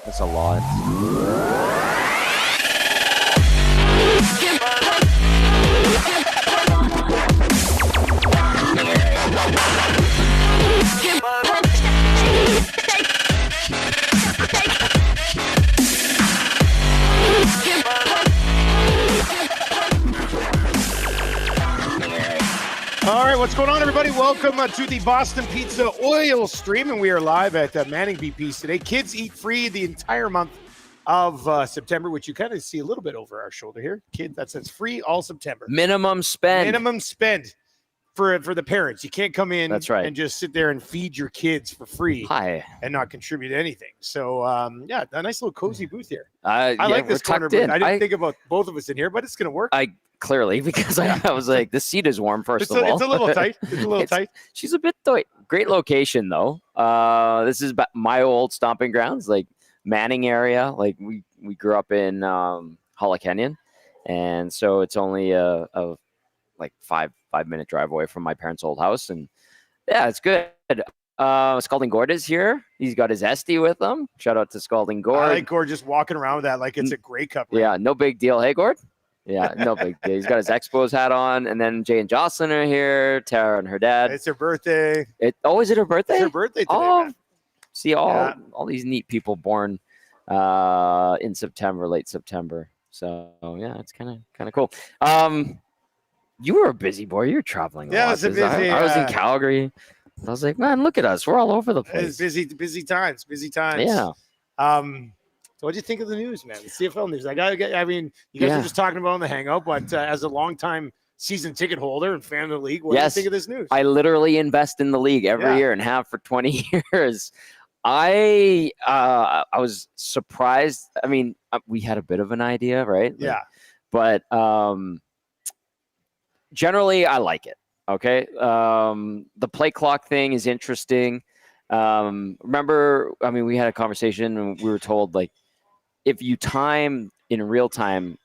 That's a lot. All right, what's going on, everybody? Welcome to the Boston Pizza Oil Stream, and we are live at Manning BP's today. Kids eat free the entire month of September, which you kind of see a little bit over our shoulder here. Kid, that's free all September. Minimum spend. Minimum spend for the parents. You can't come in and just sit there and feed your kids for free and not contribute anything. So, yeah, a nice little cozy booth here. I like this corner booth. I didn't think about both of us in here, but it's going to work. Clearly, because I was like, the seat is warm, first of all. It's a little tight. Tight. She's a bit tight. Great location, though. This is my old stomping grounds, like Manning area. Like, we grew up in Hollikenyon, and so it's only a like five-minute drive away from my parents' old house. And, yeah, it's good. Scalding Gord is here. He's got his Esty with him. Shout out to Scalding Gord. I like Gord just walking around with that like it's a Grey Cup. Right? Yeah, no big deal. Hey, Gord? Yeah, no big deal. He's got his Expos hat on, and then Jay and Jocelyn are here. Tara and her dad. It's her birthday. Is it her birthday? It's her birthday today, man. See, all these neat people born in September, late September. So, yeah, it's kind of cool. You were a busy boy. You were traveling a lot. I was busy. I was in Calgary. I was like, man, look at us. We're all over the place. It's busy times. Yeah. So what do you think of the news, man? The CFL news. You guys were just talking about on the Hangout, but as a longtime season ticket holder and fan of the league, what do you think of this news? I literally invest in the league every year and have for 20 years. I was surprised. I mean, we had a bit of an idea, right? But generally, I like it. Okay. The play clock thing is interesting. Remember, we had a conversation and we were told, like, if you time in real time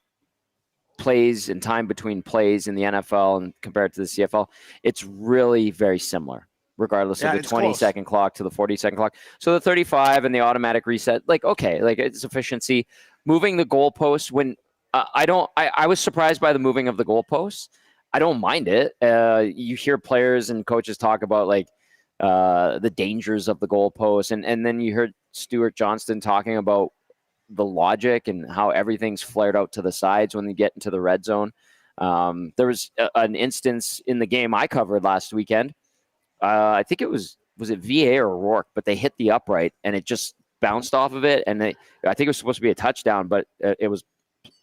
plays and time between plays in the NFL and compared to the CFL, it's really very similar, regardless of the 20-second clock to the 40-second clock. So the 35 and the automatic reset, it's efficiency. Moving the goalposts when I was surprised by the moving of the goalposts. I don't mind it. You hear players and coaches talk about the dangers of the goalpost. And then you heard Stuart Johnston talking about the logic and how everything's flared out to the sides when you get into the red zone. There was an instance in the game I covered last weekend. I think it was it VA or Rourke, but they hit the upright and it just bounced off of it. And I think it was supposed to be a touchdown, but it was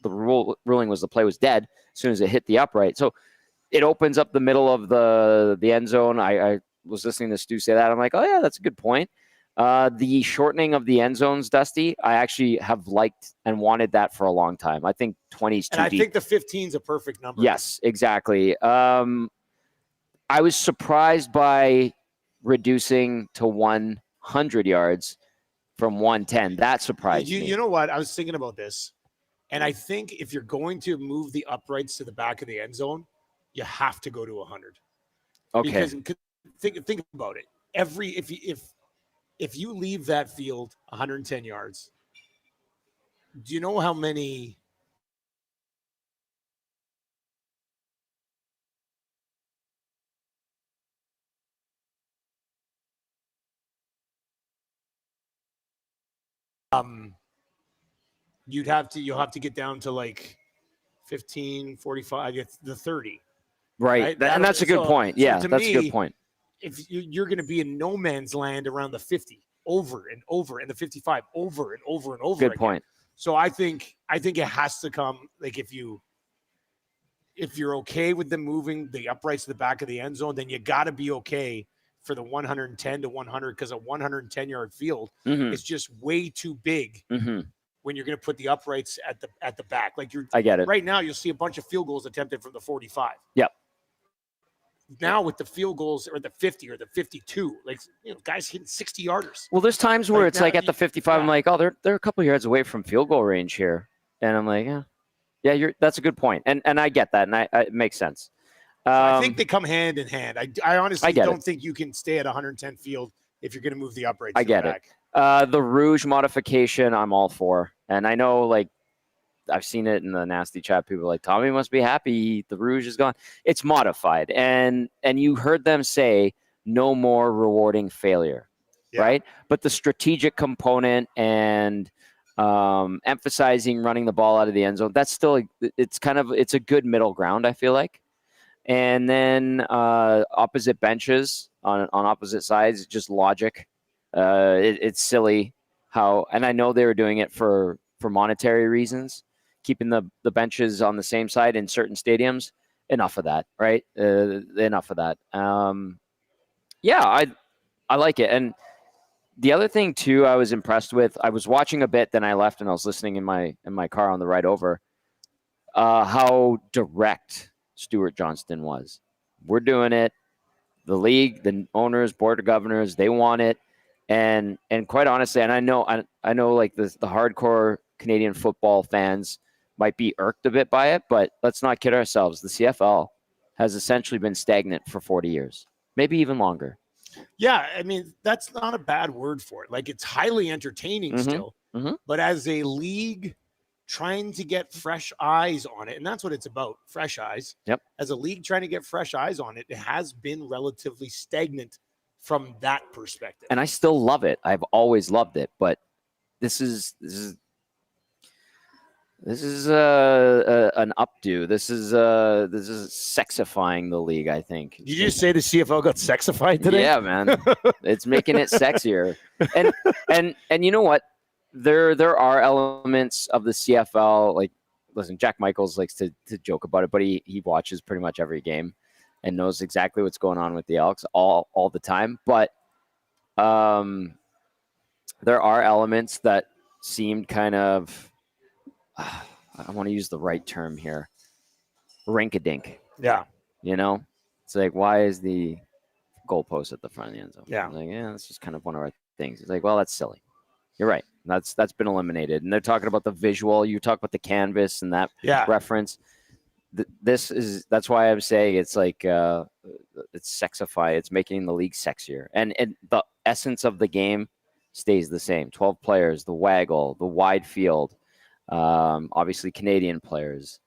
the ruling was the play was dead as soon as it hit the upright. So it opens up the middle of the end zone. I was listening to Stu say that. I'm like, oh, yeah, that's a good point. The shortening of the end zones, Dusty, I actually have liked and wanted that for a long time. I think 20 is too deep. And I think the 15 is a perfect number. Yes, exactly. I was surprised by reducing to 100 yards from 110. That surprised me. You know what? I was thinking about this. And I think if you're going to move the uprights to the back of the end zone, you have to go to 100. Okay. Because think about it. If you leave that field 110 yards, do you know how many you'll have to get down to like 15, 45, the 30. Right. And that's a good point. Yeah, that's a good point. If you're going to be in no man's land around the 50 over and over, and the 55 over and over and over Good again. point. So I think it has to come, like, if you're okay with them moving the uprights to the back of the end zone, then you got to be okay for the 110 to 100, because a 110-yard field is just way too big when you're going to put the uprights at the back. Like, I get it. Right now, you'll see a bunch of field goals attempted from the 45. Yep. Now with the field goals or the 50 or the 52, guys hitting 60-yarders. Well, there's times where it's like at the 55, I'm like, oh, they're a couple yards away from field goal range here, and I'm like, yeah, that's a good point, and I get that, and it makes sense. I think they come hand in hand. I honestly don't think you can stay at 110 field if you're going to move the uprights. I get it. The Rouge modification, I'm all for. And I know, like, I've seen it in the nasty chat. People are like, Tommy must be happy the Rouge is gone. It's modified. And you heard them say no more rewarding failure, right? But the strategic component and emphasizing running the ball out of the end zone, that's still, it's a good middle ground, I feel like. And then opposite benches on opposite sides, just logic. It's silly how, and I know they were doing it for monetary reasons, keeping the benches on the same side in certain stadiums. Enough of that, right? Enough of that. Yeah, I like it. And the other thing too, I was impressed with. I was watching a bit, then I left, and I was listening in my car on the ride over. How direct Stuart Johnston was. We're doing it. The league, the owners, board of governors, they want it. And quite honestly, and I know like the hardcore Canadian football fans might be irked a bit by it, but let's not kid ourselves. The CFL has essentially been stagnant for 40 years, maybe even longer. Yeah, I mean, that's not a bad word for it. Like, it's highly entertaining still, but as a league trying to get fresh eyes on it, and that's what it's about, fresh eyes. Yep. As a league trying to get fresh eyes on it, it has been relatively stagnant from that perspective. And I still love it. I've always loved it, but this is an updo. This is sexifying the league, I think. Did you just say the CFL got sexified today? Yeah, man. It's making it sexier. And you know what? There are elements of the CFL, like, listen, Jack Michaels likes to joke about it, but he watches pretty much every game and knows exactly what's going on with the Elks all the time. But there are elements that seemed kind of, I want to use the right term here, rink-a-dink. Yeah. You know? It's like, why is the goalpost at the front of the end zone? Yeah. I'm like, yeah, that's just kind of one of our things. It's like, well, that's silly. You're right. That's been eliminated. And they're talking about the visual. You talk about the canvas and that reference. That's why I'm saying it's like it's sexified. It's making the league sexier. And the essence of the game stays the same. 12 players, the waggle, the wide field, obviously Canadian players.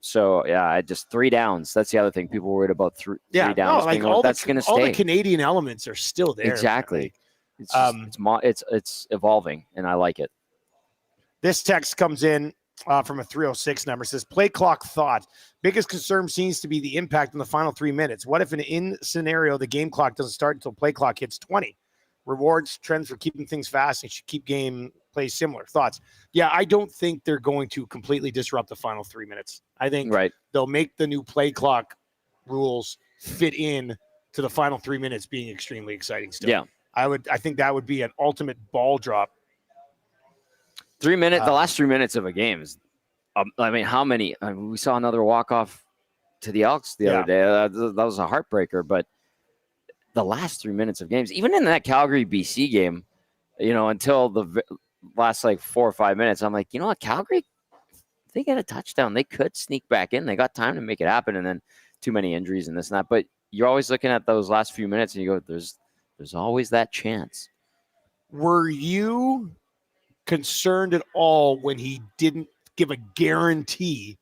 So yeah, I just 3 downs. That's the other thing. People were worried about three downs. No, like that's going to stay. All the Canadian elements are still there. Exactly. It's evolving, and I like it. This text comes in from a 306 number. It says, play clock thought. Biggest concern seems to be the impact in the final 3 minutes. What if in scenario the game clock doesn't start until play clock hits 20? Rewards, trends for keeping things fast and should keep game play similar. Thoughts? Yeah, I don't think they're going to completely disrupt the final 3 minutes. I think they'll make the new play clock rules fit in to the final 3 minutes being extremely exciting still. Yeah. I think that would be an ultimate ball drop. 3 minutes, the last 3 minutes of a game is, I mean, how many? We saw another walk-off to the Elks the other day. That was a heartbreaker, but the last 3 minutes of games, even in that Calgary BC game, you know, until the last like 4 or 5 minutes, I'm like, you know what, Calgary, if they get a touchdown, they could sneak back in. They got time to make it happen, and then too many injuries and this and that. But you're always looking at those last few minutes, and you go, there's always that chance. Were you concerned at all when he didn't give a guarantee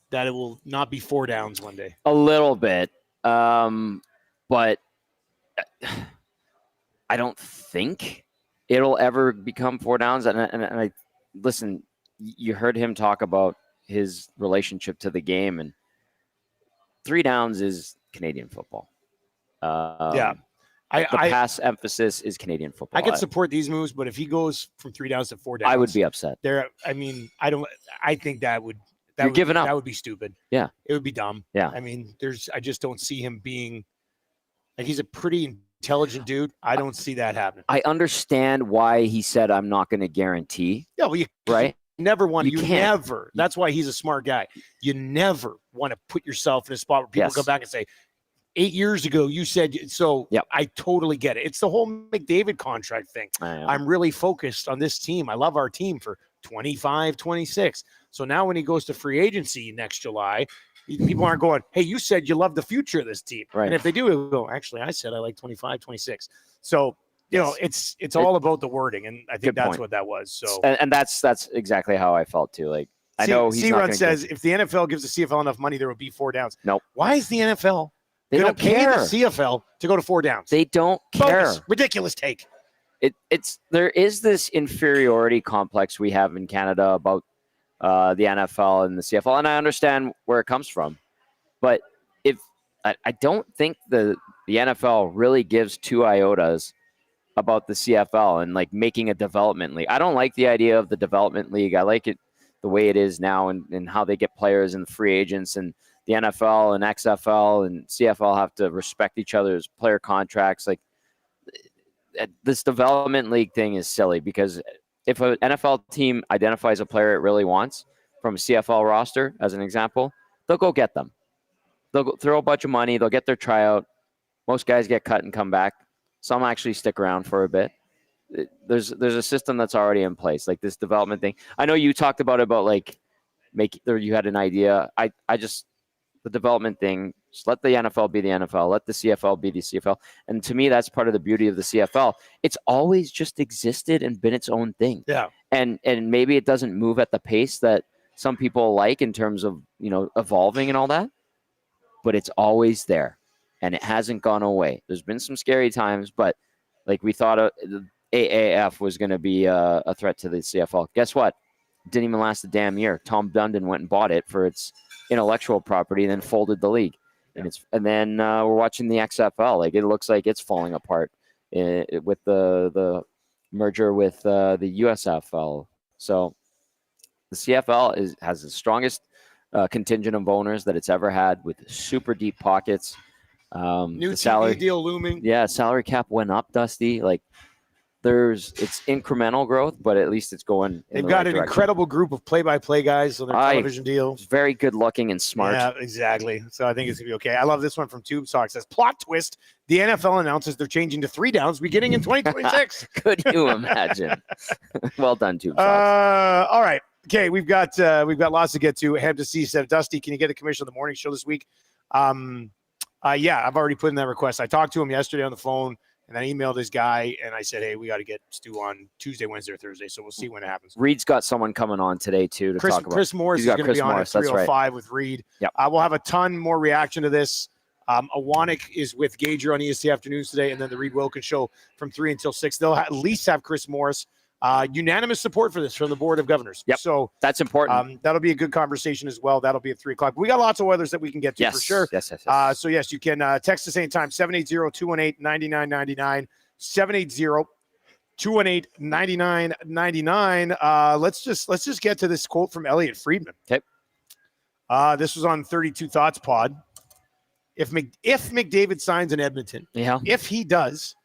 that it will not be 4 downs one day? A little bit, but I don't think it'll ever become 4 downs. And I listen, you heard him talk about his relationship to the game, and 3 downs is Canadian football. The pass emphasis is Canadian football. I can support these moves, but if he goes from 3 downs to 4 downs, I would be upset. I think that would giving up. That would be stupid. Yeah. It would be dumb. Yeah. I mean, I just don't see him being like, he's a pretty intelligent dude. I don't see that happening. I understand why he said, I'm not going to guarantee. Yeah. Well, right. Never want you never. That's why he's a smart guy. You never want to put yourself in a spot where people come back and say, 8 years ago, you said so. Yep. I totally get it. It's the whole McDavid contract thing. I'm really focused on this team. I love our team for 25, 26. So now when he goes to free agency next July, people aren't going, hey, you said you love the future of this team. Right. And if they do, it'll go, actually, I said I like 25, 26. So it's all about the wording, and I think that's point. what that was. So, and that's exactly how I felt too. Like I know he's not Run says if the NFL gives the CFL enough money, there will be 4 downs. Nope. Why is the NFL They going don't to pay care. the CFL to go to 4 downs? They don't care. Bogus. Ridiculous take. There is this inferiority complex we have in Canada about the NFL and the CFL, and I understand where it comes from. But if I don't think the NFL really gives 2 iotas about the CFL and like making a development league. I don't like the idea of the development league. I like it the way it is now and how they get players and free agents, and the NFL and XFL and CFL have to respect each other's player contracts. Like this development league thing is silly because if an NFL team identifies a player it really wants from a CFL roster, as an example, they'll go get them. They'll go throw a bunch of money. They'll get their tryout. Most guys get cut and come back. Some actually stick around for a bit. There's a system that's already in place, like this development thing. I know you talked about like you had an idea. I just the development thing. Just let the NFL be the NFL. Let the CFL be the CFL. And to me, that's part of the beauty of the CFL. It's always just existed and been its own thing. Yeah. And maybe it doesn't move at the pace that some people like in terms of evolving and all that, but it's always there. And it hasn't gone away. There's been some scary times, but like we thought the AAF was going to be a threat to the CFL. Guess what? It didn't even last a damn year. Tom Dundon went and bought it for its intellectual property and then folded the league. Yeah. And then we're watching the XFL. Like it looks like it's falling apart with the merger with the USFL. So the CFL has the strongest contingent of owners that it's ever had, with super deep pockets. New TV salary deal looming. Yeah, salary cap went up, Dusty. Like it's incremental growth, but at least it's going. They've got an incredible group of play-by-play guys on their television deal. Very good looking and smart. Yeah, exactly. So I think it's gonna be okay. I love this one from Tube Sock. It says plot twist: the NFL announces they're changing to 3 downs beginning in 2026. Could you imagine? Well done, Tube Sock. All right. Okay, we've got lots to get to. Head to C said, Dusty, can you get a commission on the morning show this week? Yeah, I've already put in that request. I talked to him yesterday on the phone, and I emailed his guy, and I said, hey, we got to get Stu on Tuesday, Wednesday, or Thursday, so we'll see when it happens. Reed's got someone coming on today, too, to talk about. Chris Morris is going to be on at 3:05 with Reed. Yep. We'll have a ton more reaction to this. Awanik is with Gager on EST Afternoons today, and then the Reed Wilkins Show from 3 until 6. They'll at least have Chris Morris. Unanimous support for this from the Board of Governors. Yep. So that's important. That'll be a good conversation as well. That'll be at 3:00. We got lots of others that we can get to for sure. Yes. So yes, you can text us anytime, 780-218-9999, 780-218-9999. Let's just get to this quote from Elliot Friedman. Okay. This was on 32 Thoughts Pod. If McDavid signs in Edmonton, if he does,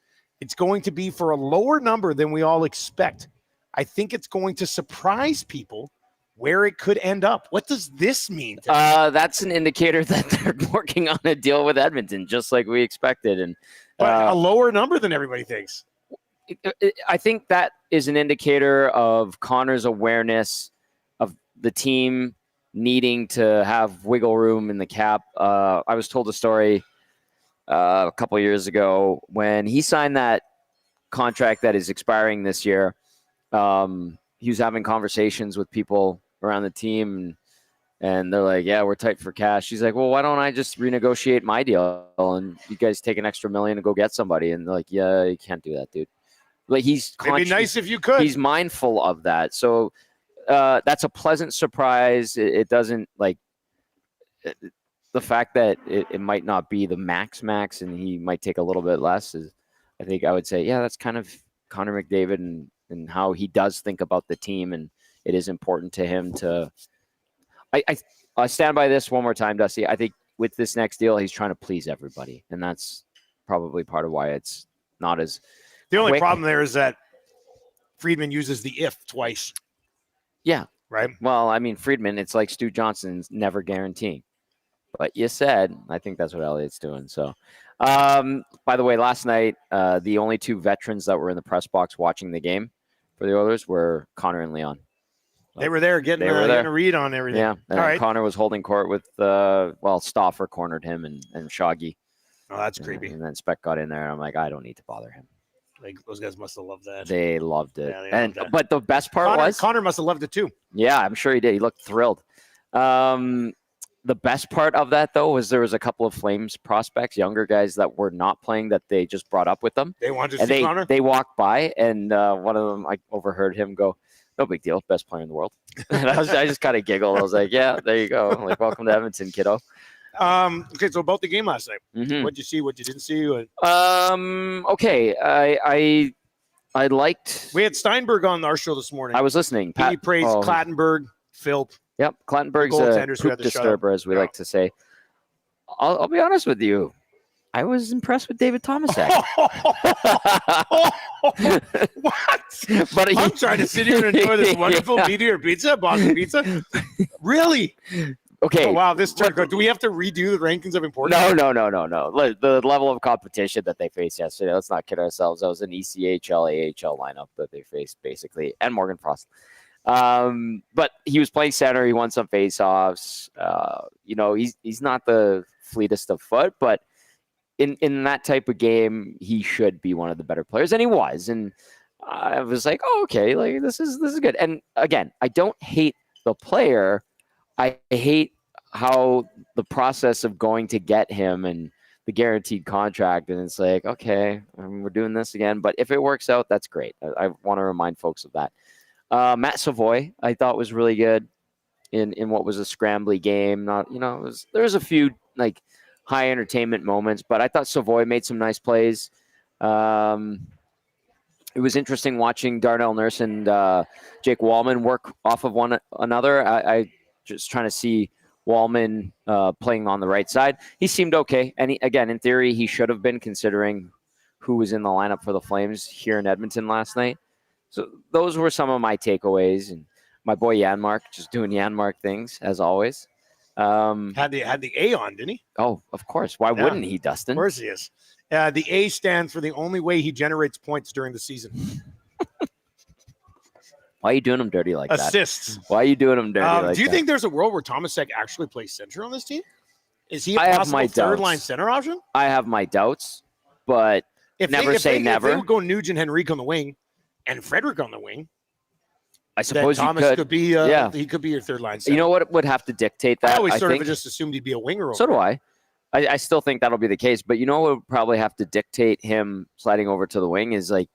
it's going to be for a lower number than we all expect. I think it's going to surprise people where it could end up. What does this mean? That's an indicator that they're working on a deal with Edmonton, just like we expected. And a lower number than everybody thinks. I think that is an indicator of Connor's awareness of the team needing to have wiggle room in the cap. I was told a story a couple of years ago when he signed that contract that is expiring this year. He was having conversations with people around the team, and they're like, yeah, we're tight for cash. He's like, well, why don't I just renegotiate my deal and you guys take an extra $1 million and go get somebody? And they're like, yeah, you can't do that, dude. Like it'd be nice if you could. He's mindful of that. So that's a pleasant surprise. It doesn't like the fact that it might not be the max and he might take a little bit less is, I think I would say, yeah, that's kind of Connor McDavid and how he does think about the team. And it is important to him to, I stand by this one more time, Dusty. I think with this next deal, he's trying to please everybody. And that's probably part of why it's not as the only quick. problem there is that Friedman uses the if twice. Yeah. Right. Well, I mean, Friedman, it's like Stu Johnson's never guaranteeing. But you said, I think that's what Elliot's doing. So, by the way, last night, the only 2 veterans that were in the press box watching the game for the Oilers were Connor and Leon. They were there getting a read on everything. Yeah. And all right. Connor was holding court with, Stauffer cornered him and Shoggy. Oh, that's creepy. And then Speck got in there, and I'm like, I don't need to bother him. Like those guys must have loved that. They loved it. Yeah, they loved that. But the best part Connor must have loved it too. Yeah, I'm sure he did. He looked thrilled. The best part of that, though, was there was a couple of Flames prospects, younger guys that were not playing that they just brought up with them. They wanted to see Connor? They walked by, and one of them, I overheard him go, "No big deal, best player in the world." And I just kind of giggled. I was like, "Yeah, there you go. Like, welcome to Edmonton, kiddo." Okay, so about the game last night, Mm-hmm. what'd you see? What you didn't see? Okay, I liked. We had Steinberg on our show this morning. I was listening. He praised Clattenburg, Phil. Yep, Clattenburg's a poop disturber, as we like to say. I'll be honest with you. I was impressed with David Tomasek. What? But I'm trying to sit here and enjoy this wonderful meteor pizza, Boston pizza. Really? Okay. Oh, wow, this turned good. Do we have to redo the rankings of importance? No. The level of competition that they faced yesterday, let's not kid ourselves. That was an ECHL, AHL lineup that they faced, basically, and Morgan Frost. But he was playing center. He won some faceoffs. He's not the fleetest of foot, but in that type of game, he should be one of the better players, and he was. And I was like, oh, okay, like this is good. And again, I don't hate the player. I hate how the process of going to get him and the guaranteed contract, and it's like, okay, we're doing this again. But if it works out, that's great. I want to remind folks of that. Matt Savoy, I thought was really good in what was a scrambly game. There was a few like high entertainment moments, but I thought Savoy made some nice plays. It was interesting watching Darnell Nurse and Jake Wallman work off of one another. I just trying to see Wallman playing on the right side. He seemed okay. And again, in theory, he should have been, considering who was in the lineup for the Flames here in Edmonton last night. So those were some of my takeaways. And my boy Janmark just doing Janmark things, as always. Had the A on, didn't he? Oh, of course. Why wouldn't he, Dustin? Of course he is. The A stands for the only way he generates points during the season. Why are you doing them dirty like that? Assists. Why are you doing them dirty like that? Do you think there's a world where Tomasek actually plays center on this team? Is he a I possible third-line center option? I have my doubts, but never say never. If they would go Nugent Henrique on the wing and Frederick on the wing, I suppose then Thomas could be he could be your third-line center. You know what would have to dictate that? I always sort of just assumed he'd be a winger. So do I. I still think that'll be the case. But you know what would probably have to dictate him sliding over to the wing is like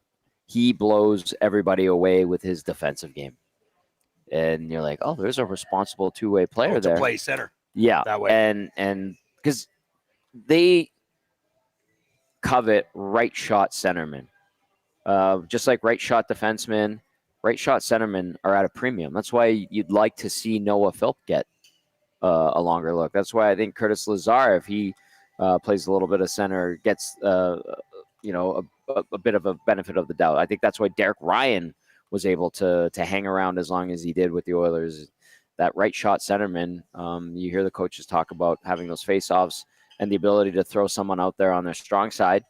he blows everybody away with his defensive game. And you're like, oh, there's a responsible two-way player there. To play center. Yeah. That way. And because they covet right shot centermen. Just like right shot defensemen, right shot centermen are at a premium. That's why you'd like to see Noah Philp get a longer look. That's why I think Curtis Lazar, if he plays a little bit of center, gets a bit of a benefit of the doubt. I think that's why Derek Ryan was able to hang around as long as he did with the Oilers. That right shot centerman, you hear the coaches talk about having those faceoffs and the ability to throw someone out there on their strong side.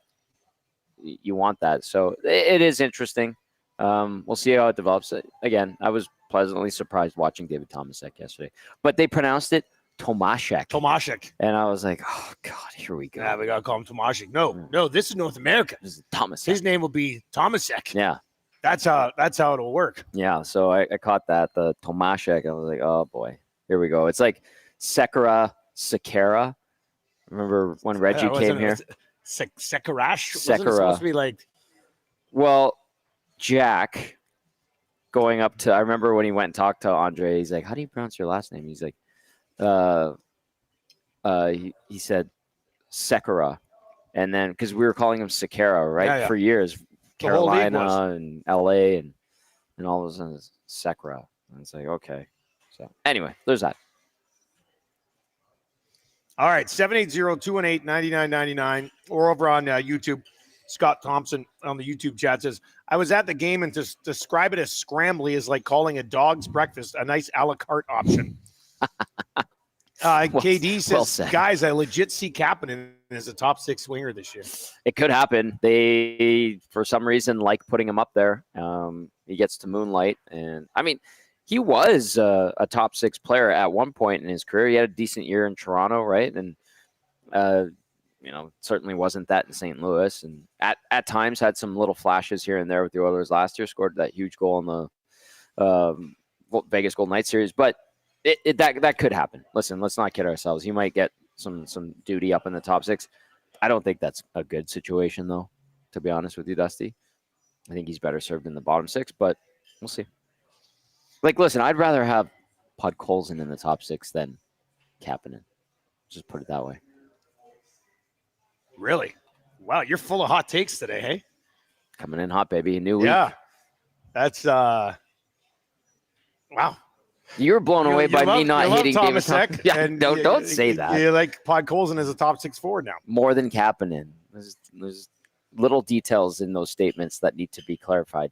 You want that. So it is interesting. We'll see how it develops. Again, I was pleasantly surprised watching David Tomasek yesterday. But they pronounced it Tomashek. Tomashek. And I was like, oh, God, here we go. Yeah, we got to call him Tomashek. No, this is North America. This is Tomasek. His name will be Tomasek. Yeah. That's how it'll work. Yeah, so I caught that, the Tomashek. I was like, oh, boy, here we go. It's like Sekera. Remember when Reggie came here? Sekarash? Sekera. Wasn't it supposed to be like... Well, Jack going up to, I remember when he went and talked to Andre, he's like, how do you pronounce your last name? He's like, he said Sekera. And then, because we were calling him Sekera, right? Yeah. For years. Carolina and LA and all of a sudden it's Sekera. And it's like, okay. So anyway, there's that. All right, 780-218-9999 or over on YouTube. Scott Thompson on the YouTube chat says, I was at the game and to describe it as scrambly is like calling a dog's breakfast a nice a la carte option. KD says, guys, I legit see Kapanen as a top 6 winger this year. It could happen. They, for some reason, like putting him up there. He gets to moonlight. And, I mean, he was a top 6 player at one point in his career. He had a decent year in Toronto, right? And, certainly wasn't that in St. Louis, and at times had some little flashes here and there with the Oilers last year. Scored that huge goal in the Vegas Golden Knights series, but that could happen. Listen, let's not kid ourselves. He might get some duty up in the top 6. I don't think that's a good situation, though, to be honest with you, Dusty. I think he's better served in the bottom 6, but we'll see. Like, listen, I'd rather have Podkolzin in the top 6 than Kapanen. Just put it that way. Really? Wow, you're full of hot takes today, hey? Coming in hot, baby. A new week. Yeah. That's wow. You were blown away by me not hating Thomas David Sek. Yeah, And don't say that. You like Podkolzin as a top 6 forward now. More than Kapanen. There's little details in those statements that need to be clarified.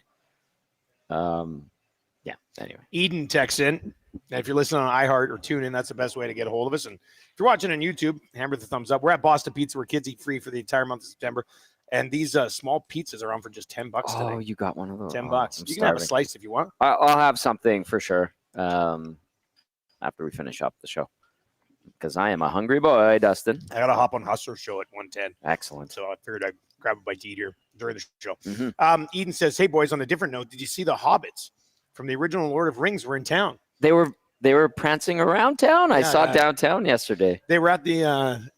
Yeah, anyway. Eden texts in. Now, if you're listening on iHeart or TuneIn, that's the best way to get a hold of us. And if you're watching on YouTube, hammer the thumbs up. We're at Boston Pizza, where kids eat free for the entire month of September. And these small pizzas are on for just $10 today. Oh, you got one of those. $10. I'm You can have a slice if you want. I'll have something for sure after we finish up the show, because I am a hungry boy, Dustin. I got to hop on Hustler show at 1:10. Excellent. So I figured I'd grab a bite to eat here during the show. Mm-hmm. Eden says, hey, boys, on a different note, did you see the Hobbits from the original Lord of Rings were in town? They were prancing around town. I saw downtown yesterday. They were at the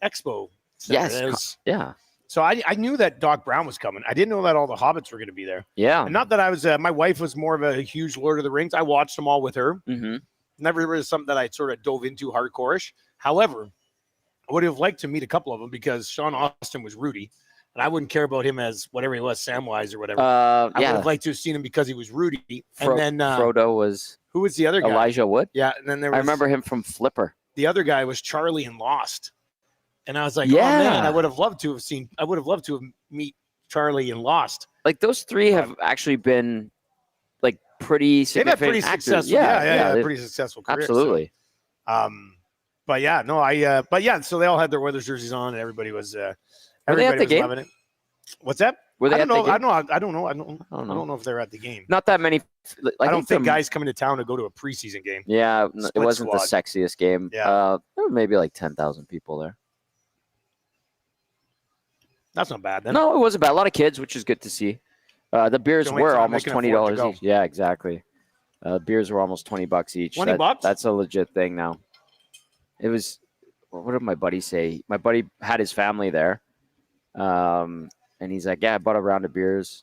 expo center. Yes. Yeah. So I knew that Doc Brown was coming. I didn't know that all the Hobbits were going to be there. Yeah. And not that I was, my wife was more of a huge Lord of the Rings. I watched them all with her. Mm-hmm. Never was something that I sort of dove into hardcore-ish. However, I would have liked to meet a couple of them because Sean Austin was Rudy. And I wouldn't care about him as whatever he was, Samwise or whatever. I would have liked to have seen him because he was Rudy. And then Frodo was. Who was the other guy? Elijah Wood. Yeah, and then I remember him from Flipper. The other guy was Charlie in Lost. And I was like, oh man, I would have loved to have meet Charlie in Lost. Like those three have actually been like pretty significant. They've had pretty actors. successful. Yeah, pretty successful career. Absolutely. So, but yeah, no, but yeah, so they all had their Oilers jerseys on, and everybody was everybody was loving it. What's that? Were they I don't know. I don't know if they're at the game. Not that many. I don't think guys coming to town to go to a preseason game. Yeah, it wasn't the sexiest game. Yeah. There were maybe like 10,000 people there. That's not bad then. No, it wasn't bad. A lot of kids, which is good to see. The beers were almost $20 each. Yeah, exactly. Beers were almost $20 each. $20? That's a legit thing now. It was. What did my buddy say? My buddy had his family there, and he's like, "Yeah, I bought a round of beers.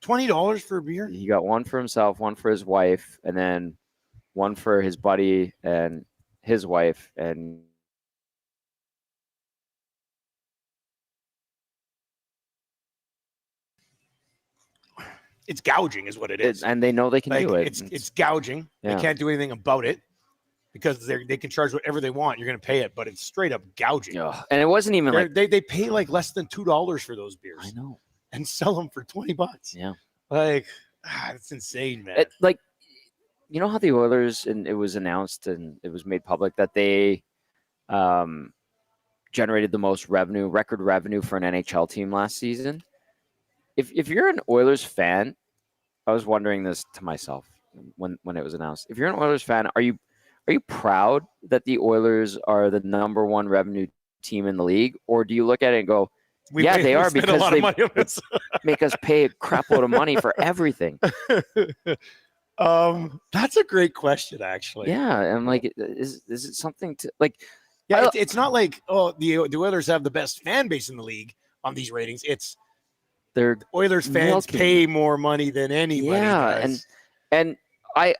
$20 for a beer? He got one for himself, one for his wife, and then one for his buddy and his wife, and." It's gouging is what it is. And they know they can do it. It's gouging. Yeah. They can't do anything about it because they can charge whatever they want. You're going to pay it, but it's straight up gouging. Ugh. And it wasn't even they pay like less than $2 for those beers. I know. And sell them for $20. Yeah. Like, it's insane, man. You know how the Oilers, and it was announced and it was made public that they generated the most record revenue for an NHL team last season. If you're an Oilers fan, I was wondering this to myself when it was announced. If you're an Oilers fan, are you proud that the Oilers are the number one revenue team in the league, or do you look at it and go, they are because they make us pay a crap load of money for everything? That's a great question, actually. Yeah, I'm like, is it something to like? Yeah, it's not like the Oilers have the best fan base in the league on these ratings. It's the Oilers fans pay more money than anybody. Yeah, does. and I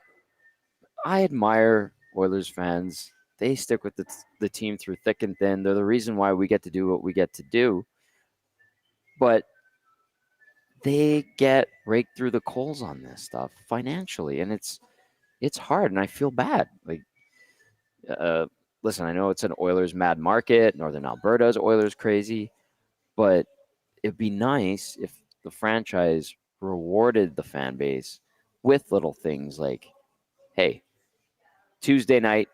admire Oilers fans. They stick with the team through thick and thin. They're the reason why we get to do what we get to do. But they get raked through the coals on this stuff financially, and it's hard, and I feel bad. Like, listen, I know it's an Oilers mad market. Northern Alberta's Oilers crazy, but it'd be nice if the franchise rewarded the fan base with little things like, hey, Tuesday night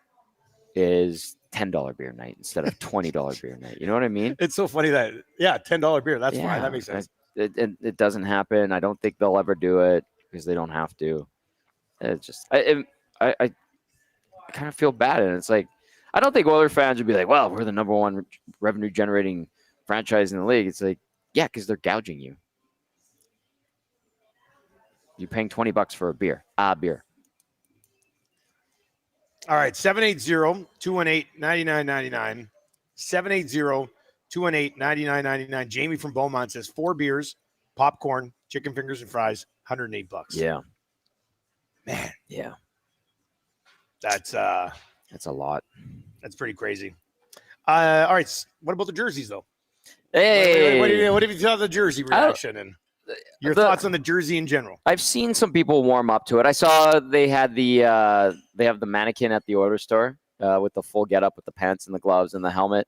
is $10 beer night instead of $20 beer night. You know what I mean? It's so funny that, $10 beer. That's fine. That makes sense. It doesn't happen. I don't think they'll ever do it because they don't have to. It's just, I kind of feel bad. And it's like, I don't think Oilers fans would be like, well, we're the number one revenue generating franchise in the league. It's like, yeah, because they're gouging you. You're paying $20 for a beer. Beer. All right, 780-218-9999. 780-218-9999. Jamie from Beaumont says 4 beers, popcorn, chicken fingers and fries, $108. Yeah. Man. Yeah. That's a lot. That's pretty crazy. All right, what about the jerseys though? Hey, what have you thought of the jersey reaction and your thoughts on the jersey in general? I've seen some people warm up to it. I saw they had they have the mannequin at the Oilers store with the full getup with the pants and the gloves and the helmet.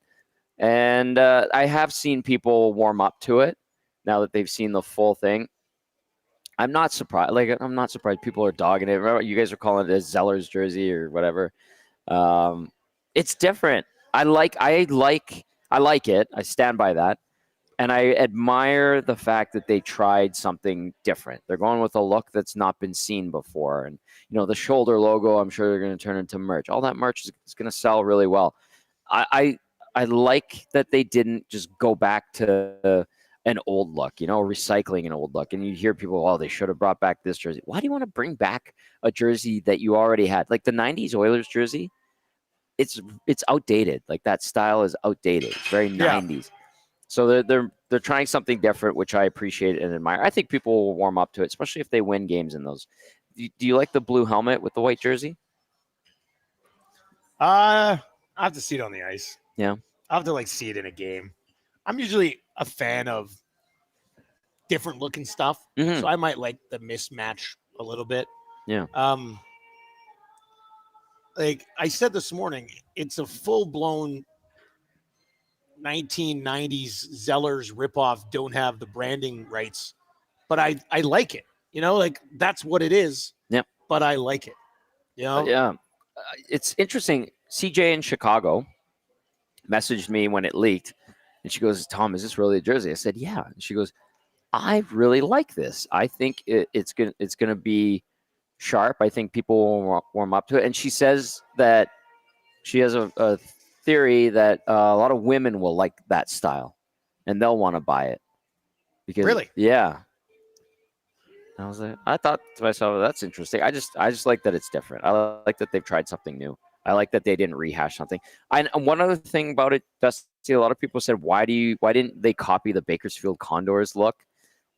And I have seen people warm up to it now that they've seen the full thing. I'm not surprised. I'm not surprised people are dogging it. Remember, you guys are calling it a Zeller's jersey or whatever. It's different. I like it. I stand by that. And I admire the fact that they tried something different. They're going with a look that's not been seen before. And, the shoulder logo, I'm sure they're going to turn into merch. All that merch is going to sell really well. I like that they didn't just go back to an old look, recycling an old look. And you hear people, they should have brought back this jersey. Why do you want to bring back a jersey that you already had? Like the 90s Oilers jersey, it's outdated. Like that style is outdated. It's very 90s. So they're trying something different, which I appreciate and admire. I think people will warm up to it, especially if they win games in those. Do you like the blue helmet with the white jersey? I have to see it on the ice. Yeah. I have to see it in a game. I'm usually a fan of different looking stuff. Mm-hmm. So I might like the mismatch a little bit. Yeah. Like I said this morning, it's a full-blown 1990s Zellers ripoff, don't have the branding rights. But I like it. That's what it is. Yep. But I like it. Yeah. It's interesting. CJ in Chicago messaged me when it leaked. And she goes, Tom, is this really a jersey? I said, yeah. And she goes, I really like this. I think it's gonna be sharp. I think people will warm up to it. And she says that she has a theory that a lot of women will like that style, and they'll want to buy it. Because, really? Yeah. I thought to myself, that's interesting. I just like that it's different. I like that they've tried something new. I like that they didn't rehash something. And one other thing about it, Dusty, a lot of people said, why didn't they copy the Bakersfield Condors look?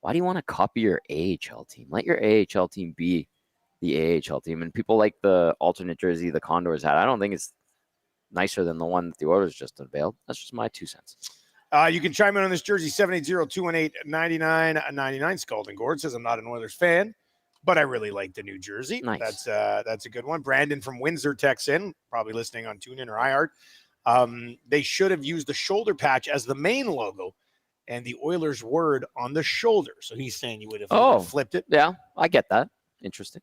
Why do you want to copy your AHL team? Let your AHL team be the AHL team. And people like the alternate jersey the Condors had. I don't think it's nicer than the one that the Oilers just unveiled. That's just my 2 cents. You can chime in on this jersey, 780-218-9999. Scalding Gord says, I'm not an Oilers fan, but I really like the new jersey. Nice. That's a good one. Brandon from Windsor texts in, probably listening on TuneIn or iHeart. They should have used the shoulder patch as the main logo and the Oilers word on the shoulder. So he's saying you would have flipped it. Yeah, I get that. Interesting.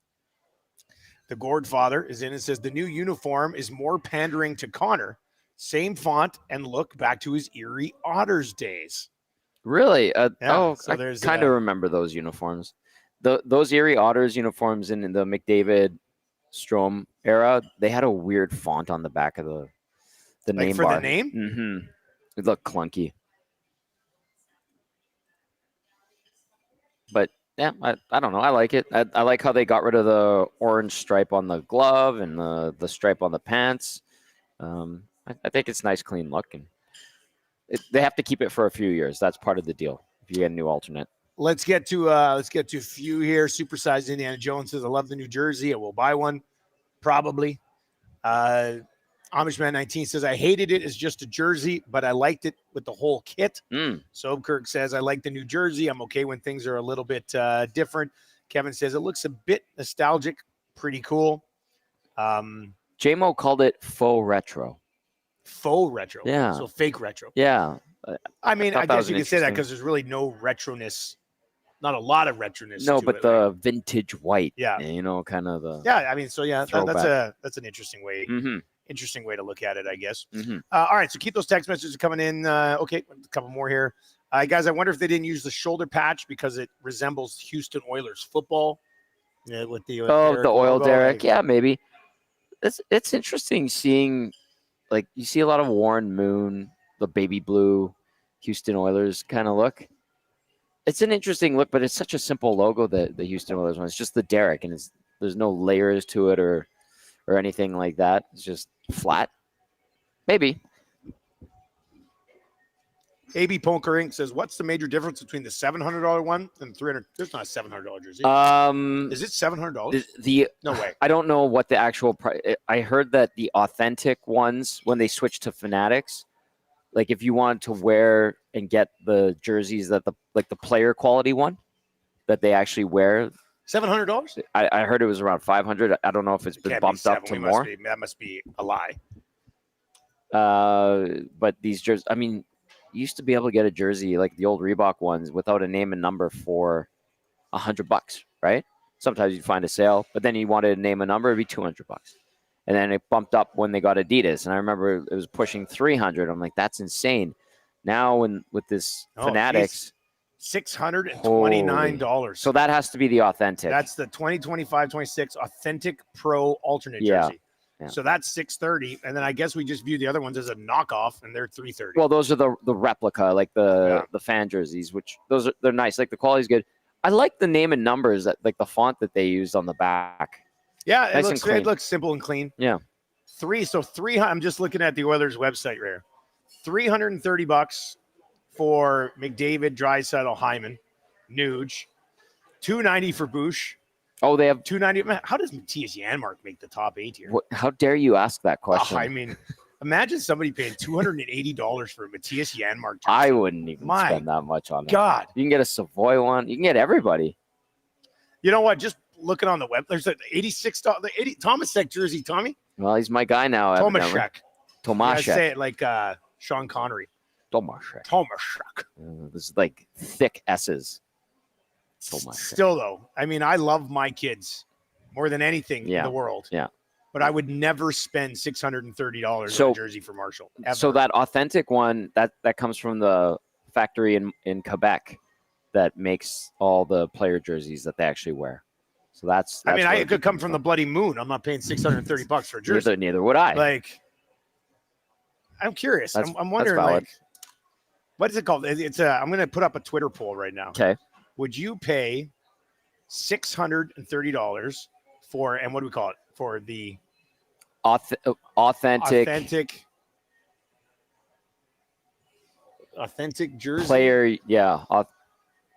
The Gord father is in and says the new uniform is more pandering to Connor. Same font and look back to his Erie Otters days. Really? So I kind of remember those uniforms. Those Erie Otters uniforms in the McDavid Strome era, they had a weird font on the back of the name for bar. The name? Mm-hmm. It looked clunky. But yeah, I don't know. I like it. I like how they got rid of the orange stripe on the glove and the stripe on the pants. I think it's a nice, clean look, and they have to keep it for a few years. That's part of the deal. If you get a new alternate. Let's get to a few here. Supersized Indiana Jones says, I love the New Jersey. I will buy one, probably. Amishman 19 says, I hated it as just a jersey, but I liked it with the whole kit. Sobkirk says, I like the New Jersey. I'm okay when things are a little bit different. Kevin says, it looks a bit nostalgic. Pretty cool. J-Mo called it faux retro. Faux retro. Yeah. So fake retro. Yeah. I guess you can say that because there's really no retroness. Not a lot of retroness. No, but the vintage white. Yeah. Kind of the. Yeah. That's an interesting way. Mm-hmm. Interesting way to look at it, I guess. Mm-hmm. All right. So keep those text messages coming in. Okay. A couple more here. Guys, I wonder if they didn't use the shoulder patch because it resembles Houston Oilers football. Yeah, with the oil derrick. Yeah, maybe. It's interesting seeing, you see a lot of Warren Moon, the baby blue, Houston Oilers kind of look. It's an interesting look, but it's such a simple logo, the Houston Oilers one. It's just the derrick, and there's no layers to it or anything like that. It's just flat. Maybe. AB Poker Inc. says, what's the major difference between the $700 one and $300? There's not a $700 jersey. Is it $700? No way. I don't know what the actual price. I heard that the authentic ones, when they switched to Fanatics, like if you wanted to wear and get the jerseys that the player quality one that they actually wear, $700? I heard it was around $500. I don't know if it's been bumped up to more. That must be a lie. But these jerseys, I mean, you used to be able to get a jersey like the old Reebok ones without a name and number for $100, right? Sometimes you'd find a sale, but then you wanted a name and number, it'd be $200. And then it bumped up when they got Adidas. And I remember it was pushing $300. I'm like, that's insane. Now with this Fanatics, $629. So that has to be the authentic. That's the 2025-26 Authentic Pro alternate jersey. Yeah. So that's $630, and then I guess we just view the other ones as a knockoff, and they're $330. Well, those are the replica, like the fan jerseys, which they're nice. Like the quality's good. I like the name and numbers, that like the font that they used on the back. Yeah, it looks simple and clean. Yeah. I'm just looking at the Oilers website right here. $330 for McDavid, Draisaitl, Hyman, Nuge. $290 for Bush. Oh, they have $290. How does Matthias Janmark make the top 8 here? How dare you ask that question? I mean, imagine somebody paying $280 for a Matthias Janmark jersey. I wouldn't even spend that much on it. God. You can get a Savoy one. You can get everybody. You know what? Just looking on the web, there's an $86 Tomasek jersey, Tommy. Well, he's my guy now. Tomashek. I say it like Sean Connery. Tomashek. This is like thick S's. Still, though, I mean, I love my kids more than anything in the world. Yeah. But I would never spend $630 on a jersey for Marshall. Ever. So that authentic one, that comes from the factory in Quebec that makes all the player jerseys that they actually wear. So that's I mean, it could come from the Bloody Moon. I'm not paying $630 for a jersey. Neither would I. Like, I'm curious. I'm wondering, like, what is it called? I'm going to put up a Twitter poll right now. Okay. Would you pay $630 for, and what do we call it? For the authentic jersey?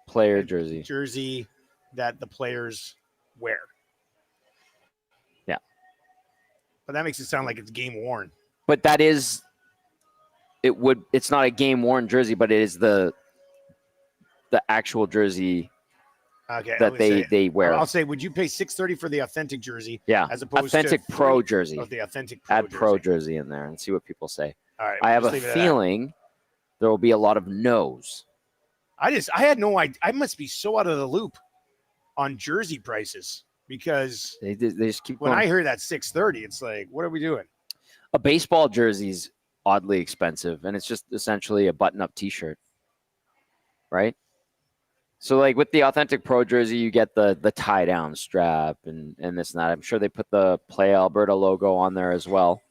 Player jersey. Jersey that the players wear. Yeah. But that makes it sound like it's game worn. But it's not a game worn jersey, but it is the actual jersey that they wear. I'll say, would you pay $630 for the authentic jersey? Yeah, as opposed authentic to pro jersey. Of the authentic pro Add jersey. pro jersey in there and see what people say. All right, I have a feeling there will be a lot of no's. I had no idea. I must be so out of the loop on jersey prices because they just keep when going. I hear that $630, it's like, what are we doing? A baseball jersey's oddly expensive, and it's just essentially a button-up T-shirt, right? So, like with the authentic pro jersey, you get the tie-down strap and this and that. I'm sure they put the Play Alberta logo on there as well.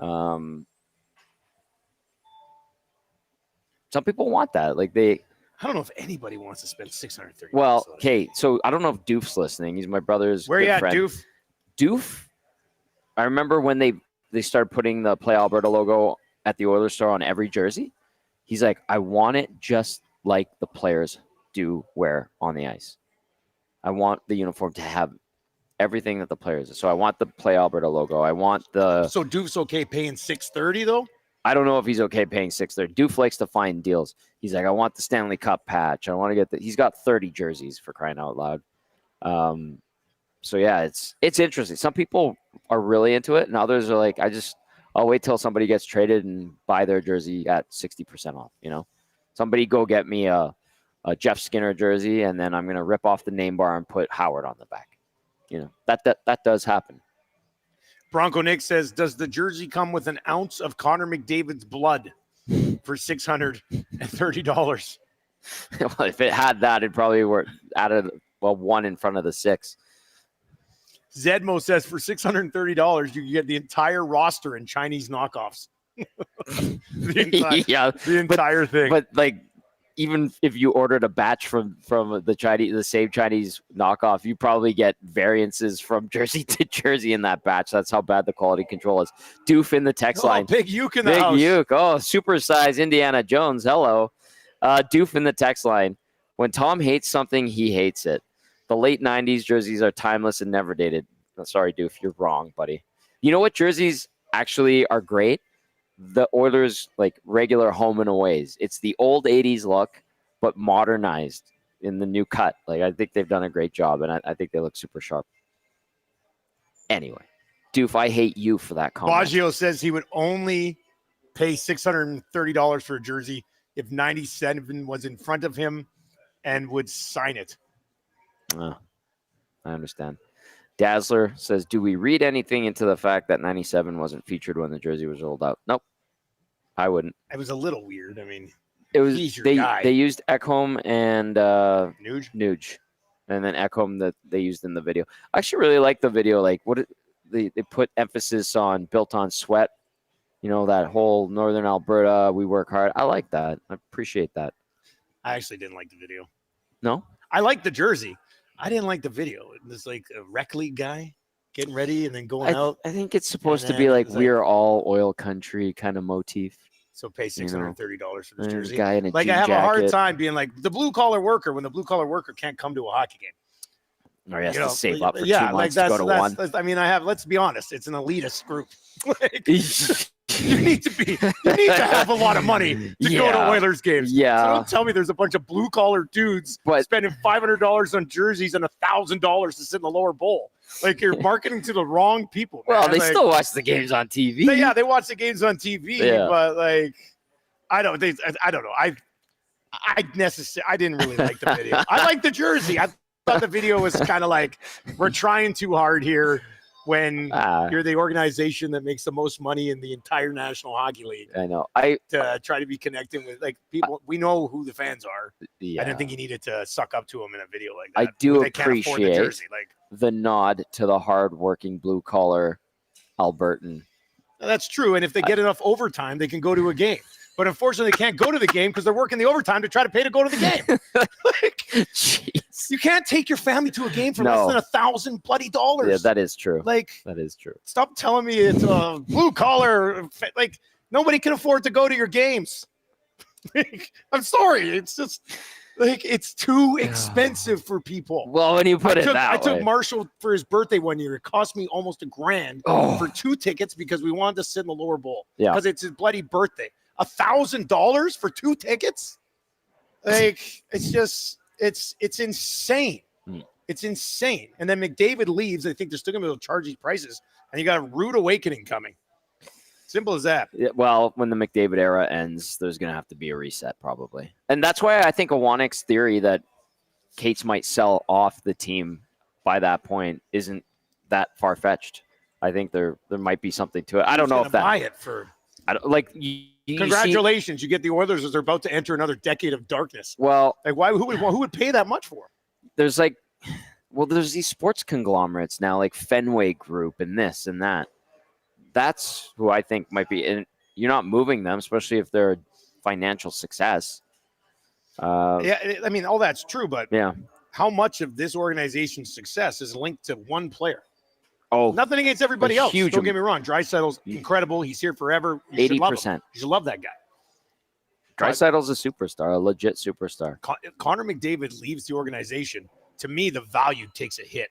Some people want that. Like I don't know if anybody wants to spend $630. Well, okay, so I don't know if Doof's listening. He's my brother's Where you at, friend. Doof? Doof? I remember when they started putting the Play Alberta logo at the Oilers store on every jersey. He's like, I want it just like the players do wear on the ice. I want the uniform to have everything that the players do. So I want the Play Alberta logo. I want the... So Doof's okay paying $630 though? I don't know if he's okay paying $630. Doof likes to find deals. He's like, I want the Stanley Cup patch. I want to get he's got 30 jerseys for crying out loud. So yeah, it's interesting. Some people are really into it, and others are like, I'll wait till somebody gets traded and buy their jersey at 60% off. You know, somebody go get me a Jeff Skinner jersey, and then I'm gonna rip off the name bar and put Howard on the back. You know, that does happen. Bronco Nick says, does the jersey come with an ounce of Connor McDavid's blood for $630? Well, if it had that, it'd probably added one in front of the 6. Zedmo says for $630, you can get the entire roster in Chinese knockoffs. The entire thing. But like, even if you ordered a batch from the same Chinese knockoff, you probably get variances from jersey to jersey in that batch. That's how bad the quality control is. Doof in the text line. Big Uke in the house. Big Uke. Oh, supersize Indiana Jones. Hello. Doof in the text line. When Tom hates something, he hates it. The late 90s jerseys are timeless and never dated. Sorry, Doof, you're wrong, buddy. You know what jerseys actually are great? The Oilers, like regular home and aways. It's the old 80s look, but modernized in the new cut. Like, I think they've done a great job, and I think they look super sharp. Anyway, Doof, I hate you for that comment. Baggio says he would only pay $630 for a jersey if 97 was in front of him and would sign it. I understand. Dazzler says, do we read anything into the fact that 97 wasn't featured when the jersey was rolled out? Nope. I wouldn't. It was a little weird. I mean, it was he's your guy. They used Ekholm and Nuge. And then Ekholm that they used in the video. I actually really like the video. Like, they put emphasis on built on sweat. You know, that whole Northern Alberta, we work hard. I like that. I appreciate that. I actually didn't like the video. No? I liked the jersey. I didn't like the video. It was like a rec league guy getting ready and then going out. I think it's supposed to be like we're all oil country kind of motif. So pay $630 for this jersey. Guy in a like, jean I have jacket. a hard time being like the blue collar worker when the blue collar worker can't come to a hockey game. Or he has to save up for 2 like months to go to one. I mean, let's be honest, it's an elitist group. Like, you need to have a lot of money to go to Oilers games. Yeah. So don't tell me there's a bunch of blue collar dudes spending $500 on jerseys and $1,000 to sit in the lower bowl. Like, you're marketing to the wrong people. Man. Well, they still watch the games on TV. They watch the games on TV, but like, I don't know. I didn't really like the video. I like the jersey. I thought the video was kind of like, we're trying too hard here. When you're the organization that makes the most money in the entire National Hockey League. I know. To try to be connecting with like people, we know who the fans are. Yeah. I didn't think you needed to suck up to them in a video like that. I do they can't afford the appreciate jersey. Like, the nod to the hardworking blue collar Albertan. That's true. And if they get enough overtime, they can go to a game. But unfortunately, they can't go to the game because they're working the overtime to try to pay to go to the game. Jeez. You can't take your family to a game for less than $1,000 bloody dollars. Yeah, that is true. Like, that is true. Stop telling me it's a blue collar. Like, nobody can afford to go to your games. I'm sorry. It's just like, it's too expensive for people. Well, when you put it that way. I took Marshall for his birthday one year. It cost me almost $1,000 for 2 tickets because we wanted to sit in the lower bowl. Yeah. Because it's his bloody birthday. $1,000 for 2 tickets? Like, it's just, it's insane. It's insane. And then McDavid leaves. I think they're still going to be able to charge these prices. And you got a rude awakening coming. Simple as that. Yeah, well, when the McDavid era ends, there's going to have to be a reset probably. And that's why I think Awanik's theory that Cates might sell off the team by that point isn't that far-fetched. I think there might be something to it. I don't know if that. Buy it for. I don't, like, congratulations, you get the Oilers as they're about to enter another decade of darkness. Well, like, who would pay that much for? There's there's these sports conglomerates now, like Fenway Group and this and that. That's who I think might be. And you're not moving them, especially if they're a financial success. Yeah, I mean, all that's true, but how much of this organization's success is linked to one player? Oh, nothing against everybody else. Huge. Don't get me wrong. Draisaitl's incredible. He's here forever. 80%. You should love that guy. Draisaitl's a superstar, a legit superstar. Connor McDavid leaves the organization. To me, the value takes a hit.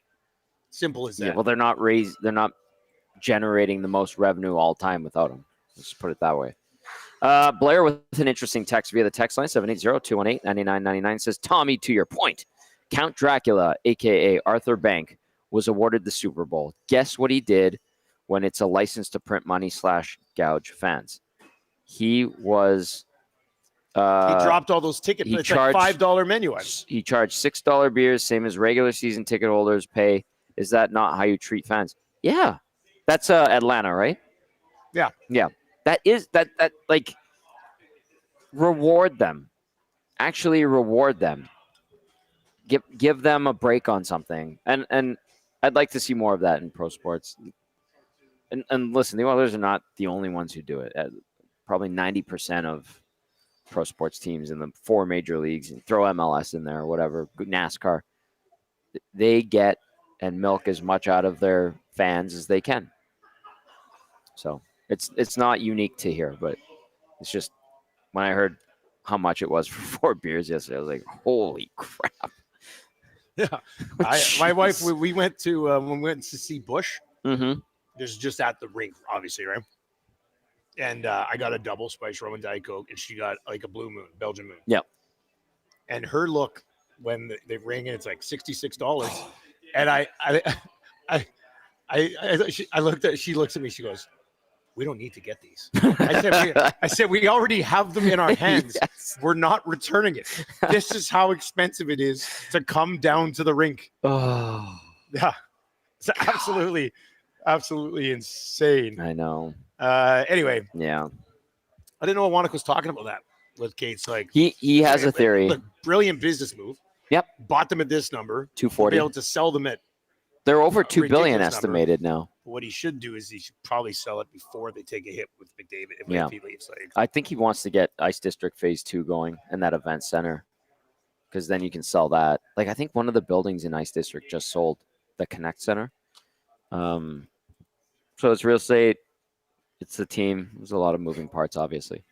Simple as that. Yeah, well, they're not generating the most revenue all time without him. Let's just put it that way. Blair with an interesting text via the text line, 780-218-9999, says, Tommy, to your point, Count Dracula, a.k.a. Arthur Bank, was awarded the Super Bowl. Guess what he did when it's a license to print money / gouge fans? He was... he dropped all those tickets. It's like $5 menu items. He charged $6 beers, same as regular season ticket holders pay. Is that not how you treat fans? Yeah. That's Atlanta, right? Yeah. Yeah. That like, reward them. Actually reward them. Give them a break on something. And I'd like to see more of that in pro sports. And listen, the Oilers are not the only ones who do it. probably 90% of pro sports teams in the 4 major leagues, and throw MLS in there or whatever, NASCAR, they get and milk as much out of their fans as they can. So it's not unique to here, but it's just when I heard how much it was for 4 beers yesterday, I was like, holy crap. Yeah. My wife, we went to when we went to see Bush. Mm-hmm. There's just at the rink, obviously, right? And I got a double spice rum and Diet Coke, and she got like a Blue Moon, Belgian Moon. Yep. And her look when they ring and it's like $66, and I looked at, she looks at me, she goes, "We don't need to get these." I said, we already have them in our hands. Yes. We're not returning it. This is how expensive it is to come down to the rink. Oh, Yeah, it's absolutely insane. I know. Anyway, Yeah. I didn't know Wannick was talking about that with Kate's. Like He has a theory. Look, brilliant business move. Yep. Bought them at this number. 240. Be able to sell them at. They're over 2 billion ridiculous estimated now. What he should do is he should probably sell it before they take a hit with McDavid if he leaves. Like, I think he wants to get Ice District Phase 2 going in that event center, because then you can sell that. Like, I think one of the buildings in Ice District just sold, the Connect Center. So it's real estate. It's the team. There's a lot of moving parts, obviously.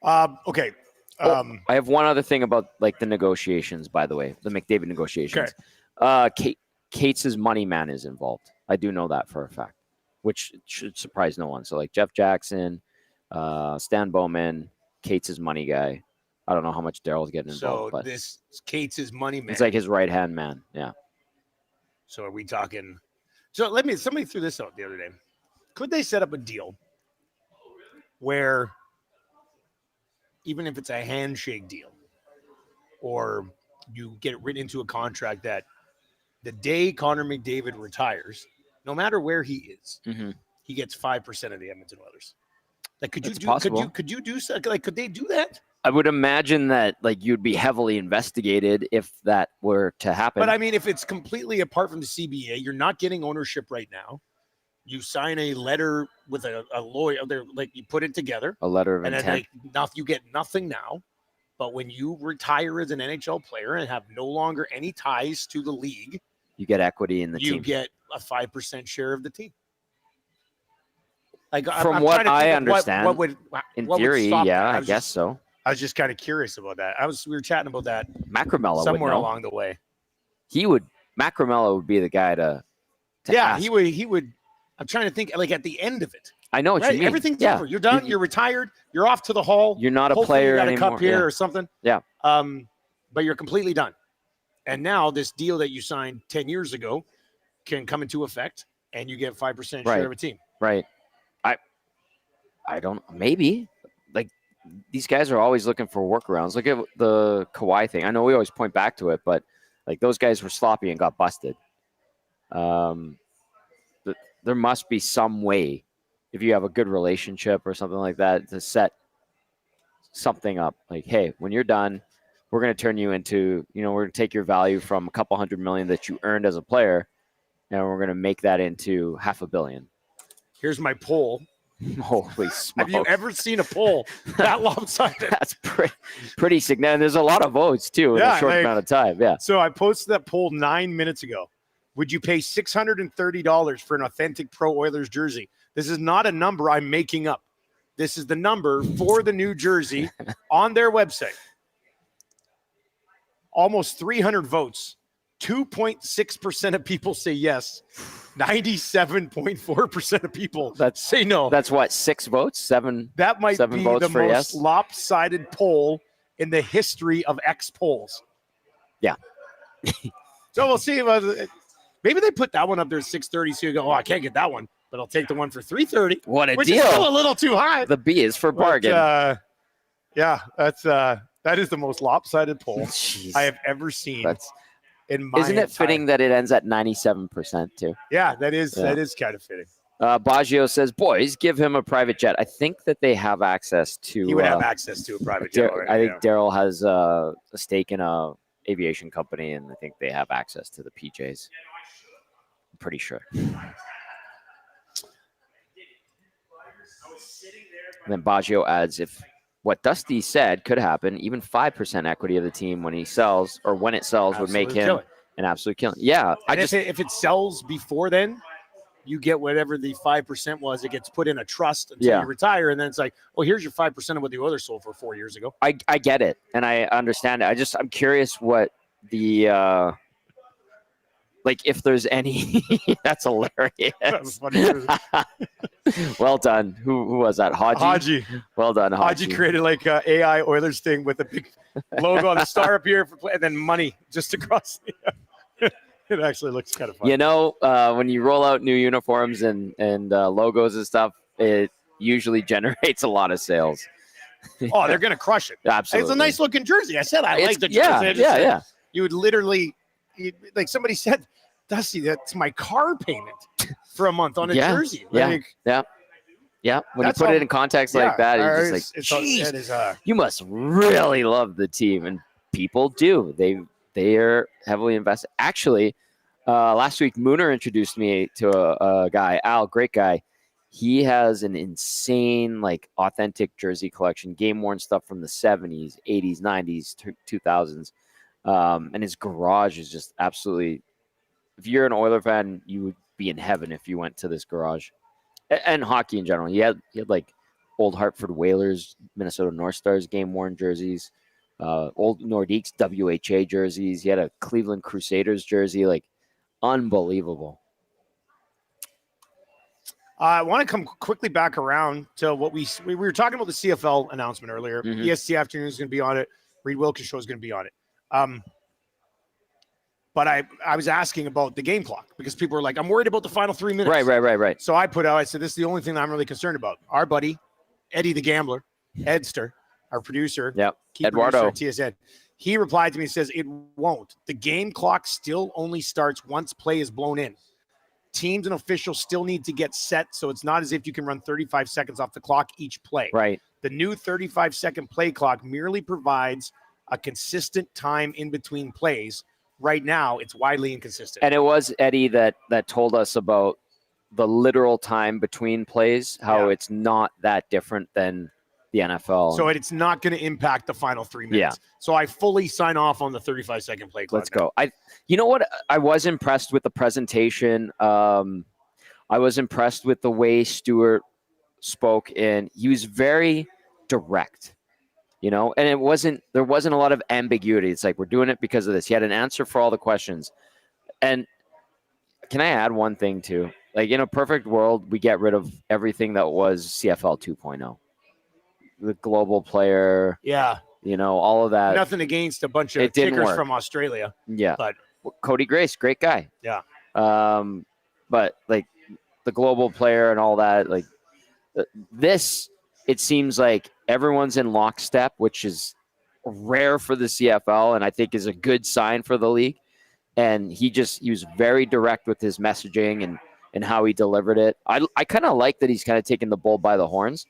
okay. I have one other thing about like the negotiations, by the way, the McDavid negotiations. Kate's money man is involved. I do know that for a fact, which should surprise no one. So like Jeff Jackson, Stan Bowman, Kate's money guy. I don't know how much Daryl's getting involved. So but this Kate's money man. it's like his right-hand man. Yeah. So are we talking? So somebody threw this out the other day. Could they set up a deal where even if it's a handshake deal, or you get it written into a contract that the day Connor McDavid retires, no matter where he is, he gets 5% of the Edmonton Oilers? Like, could you do like, could they do that? I would imagine that like you'd be heavily investigated if that were to happen. But I mean, if it's completely apart from the CBA, you're not getting ownership right now. You sign a letter with a lawyer, like you put it together. A letter of intent. And you get nothing now. But when you retire as an NHL player and have no longer any ties to the league, you get equity in the team. You get a 5% share of the team. Like, from what I understand, in theory, I guess so. I was just kind of curious about that. We were chatting about that Macramella somewhere along the way. Macramella would be the guy to ask. He would. I'm trying to think, like, at the end of it. I know what you mean. Everything's over. You're done. You're retired. You're off to the hall. You're not a player anymore. You got a cup here or something. Yeah. But you're completely done. And now this deal that you signed 10 years ago can come into effect, and you get 5% share of a team. Right. I don't. Maybe. Like, these guys are always looking for workarounds. Look at the Kawhi thing. I know we always point back to it, but like those guys were sloppy and got busted. There must be some way, if you have a good relationship or something like that, to set something up. Like, hey, when you're done, we're going to turn you into, we're going to take your value from a couple $100 million that you earned as a player, and we're going to make that into $500 million. Here's my poll. Holy smokes. Have you ever seen a poll that lopsided? That's pretty significant. There's a lot of votes, too, in a short amount of time. Yeah. So I posted that poll 9 minutes ago. Would you pay $630 for an authentic Pro Oilers jersey? This is not a number I'm making up. This is the number for the new jersey on their website. Almost 300 votes. 2.6% of people say yes. 97.4% of people say no. That's what, 6 votes? 7? That might seven be votes the for most yes? lopsided poll in the history of X polls. Yeah. So we'll see. Maybe they put that one up there at 630, so you go, I can't get that one, but I'll take the one for 330. What a which deal. Is still a little too high. The B is for bargain. But, that is the most lopsided poll I have ever seen. Isn't it fitting that it ends at 97% too? Yeah, that is kind of fitting. Baggio says, boys, give him a private jet. I think that they have access to. He would have access to a private jet. I think Daryl has a stake in a aviation company, and I think they have access to the PJs. I'm pretty sure. And then Baggio adds, if what Dusty said could happen, even 5% equity of the team when he sells or when it sells would make him an absolute killer. Yeah. If it sells before then, you get whatever the 5% was. It gets put in a trust until you retire. And then it's like, oh, here's your 5% of what the Oilers sold for 4 years ago. I get it. And I understand it. I'm curious what the, like if there's any, that's hilarious. That's funny. Well done. Who was that? Haji. Well done, Haji. Haji created like a AI Oilers thing with a big logo on the star up here and then money just across. It actually looks kind of fun. You know, when you roll out new uniforms and logos and stuff, it usually generates a lot of sales. Oh, they're going to crush it. Absolutely. It's a nice looking jersey. I said I like the jersey. Yeah. You would literally, like somebody said, Dusty, that's my car payment for a month on a jersey. Like, yeah. When you put it in context like that, you're just like, geez, you must really love the team. And people do. They are heavily invested. Actually, last week, Mooner introduced me to a guy, Al, great guy. He has an insane, like, authentic jersey collection, game-worn stuff from the 70s, 80s, 90s, 2000s. And his garage is just absolutely – if you're an Oiler fan, you would be in heaven if you went to this garage. And hockey in general. He had like, old Hartford Whalers, Minnesota North Stars game-worn jerseys, old Nordiques WHA jerseys. He had a Cleveland Crusaders jersey. Like, unbelievable. I want to come quickly back around to what we were talking about the CFL announcement earlier. Mm-hmm. EST Afternoon is going to be on it. Reed Wilkins show is going to be on it. But I was asking about the game clock because people were like, I'm worried about the final 3 minutes. Right. So I said, this is the only thing that I'm really concerned about. Our buddy, Eddie the Gambler, Edster, our producer, Eduardo at TSN, he replied to me and says, it won't. The game clock still only starts once play is blown in. Teams and officials still need to get set, so it's not as if you can run 35 seconds off the clock each play. Right. The new 35-second play clock merely provides a consistent time in between plays. Right now, it's widely inconsistent. And it was Eddie that told us about the literal time between plays, how it's not that different than the NFL. So it's not going to impact the final 3 minutes. Yeah. So I fully sign off on the 35-second play clock. Let's go. You know what? I was impressed with the presentation. I was impressed with the way Stewart spoke, and he was very direct. You know, and there wasn't a lot of ambiguity. It's like, we're doing it because of this. He had an answer for all the questions. And can I add one thing too? Like, in a perfect world, we get rid of everything that was CFL 2.0. The global player. Yeah. You know, all of that. Nothing against a bunch of kickers from Australia. Yeah. But Cody Grace, great guy. Yeah. But like the global player and all that, like this, it seems like everyone's in lockstep, which is rare for the CFL, and I think is a good sign for the league. And he was very direct with his messaging and how he delivered it. I kind of like that he's kind of taking the bull by the horns.